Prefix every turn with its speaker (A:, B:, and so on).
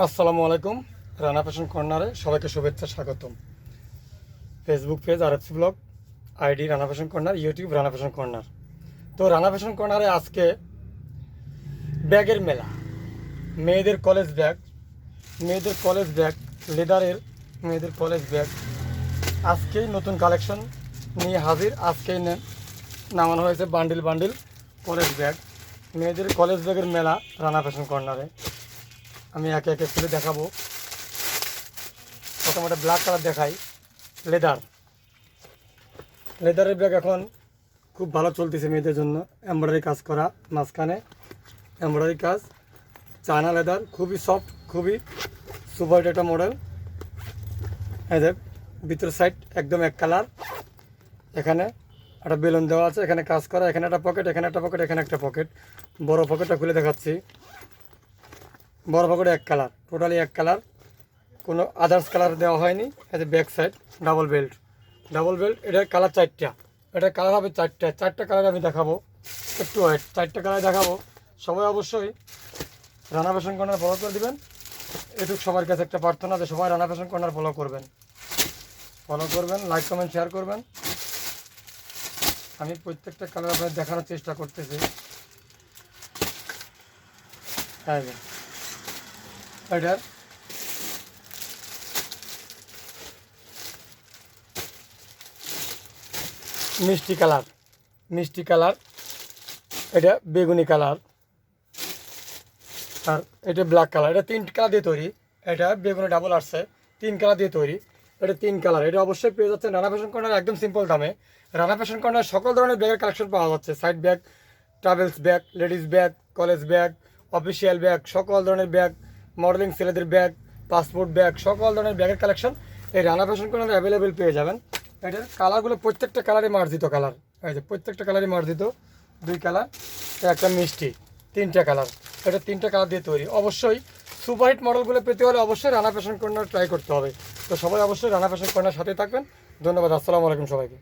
A: আসসালামু আলাইকুম। রানা ফ্যাশন কর্নারে সবাইকে শুভেচ্ছা, স্বাগতম। Facebook page RFC blog, ID Rana fashion corner, YouTube Rana fashion corner. তো রানা ফ্যাশন কর্নারে আজকে ব্যাগের মেলা, মেয়েদের কলেজ ব্যাগ, লেদারের মেয়েদের কলেজ ব্যাগ আজকেই নতুন কালেকশন নিয়ে হাজির। আজকেই নামানো হয়েছে বান্ডিল বান্ডিল কলেজ ব্যাগ, মেয়েদের কলেজ ব্যাগের মেলা রানা ফ্যাশন কর্নারে। আমি একে একে খুলে দেখাবো। প্রথমে একটা ব্ল্যাক কালার দেখাই, লেদারের ব্যাগ এখন খুব ভালো চলতেছে মেয়েদের জন্য। এমব্রয়ডারি কাজ করা, মাঝখানে এমব্রয়ডারি কাজ, চায়না লেদার, খুবই সফট, খুবই সুপার একটা মডেল। এদের ভিতর সাইড একদম এক কালার, এখানে একটা বেলুন দেওয়া আছে, এখানে কাজ করা, এখানে একটা পকেট, এখানে একটা পকেট, এখানে একটা পকেট। বড় পকেটটা খুলে দেখাচ্ছি। বড় পকেটে এক কালার, টোটালি এক কালার, কোনো আদার্স কালার দেওয়া হয়নি। এই যে ব্যাক সাইড ডাবল বেল্ট, এটার কালার চারটা, এটার কালার হবে চারটা কালার আমি দেখাবো। একটু ওয়েট, চারটা কালার দেখাবো। সবাই অবশ্যই রানা ফ্যাশন কর্নার ফলো করে দেবেন। এটুকু সবার কাছে একটা প্রার্থনা যে সবাই রানা ফ্যাশন কর্নার ফলো করবেন, লাইক কমেন্ট শেয়ার করবেন। আমি প্রত্যেকটা কালার আপনাদের দেখানোর চেষ্টা করতেছি। হ্যাঁ, এটার মিষ্টি কালার, এটা বেগুনি কালার, আর এটা ব্ল্যাক কালার। এটা 3 কালার দিয়ে তৈরি। এটা বেগুনি ডাবল আসছে, 3 কালার দিয়ে তৈরি। এটা 3 কালার। এটা অবশ্যই পেয়ে যাচ্ছে রানা ফ্যাশন কর্নার একদম সিম্পল দামে। রানা ফ্যাশন কর্নার সকল ধরনের ব্যাগের কালেকশন পাওয়া যাচ্ছে। Side bag, travels bag, ladies bag, college bag, official bag, সকল ধরনের ব্যাগ, মডেলিং ছেলেদের ব্যাগ, পাসপোর্ট ব্যাগ, সকল ধরনের ব্যাগের কালেকশন এই রানা ফ্যাশন কর্নারে অ্যাভেলেবেল পেয়ে যাবেন। এটার কালারগুলো প্রত্যেকটা কালারে মার্জিত কালার। এই যে প্রত্যেকটা কালারই মার্জিত, 2 কালার, একটা মিষ্টি, 3টা কালার। এটা 3টা কালার দিয়ে তৈরি। অবশ্যই সুপারহিট মডেলগুলো পেতে হলে অবশ্যই রানা ফ্যাশন কর্নার ট্রাই করতে হবে। তো সবাই অবশ্যই রানা ফ্যাশন কর্নার সাথে থাকবেন। ধন্যবাদ। আসসালামু আলাইকুম সবাইকে।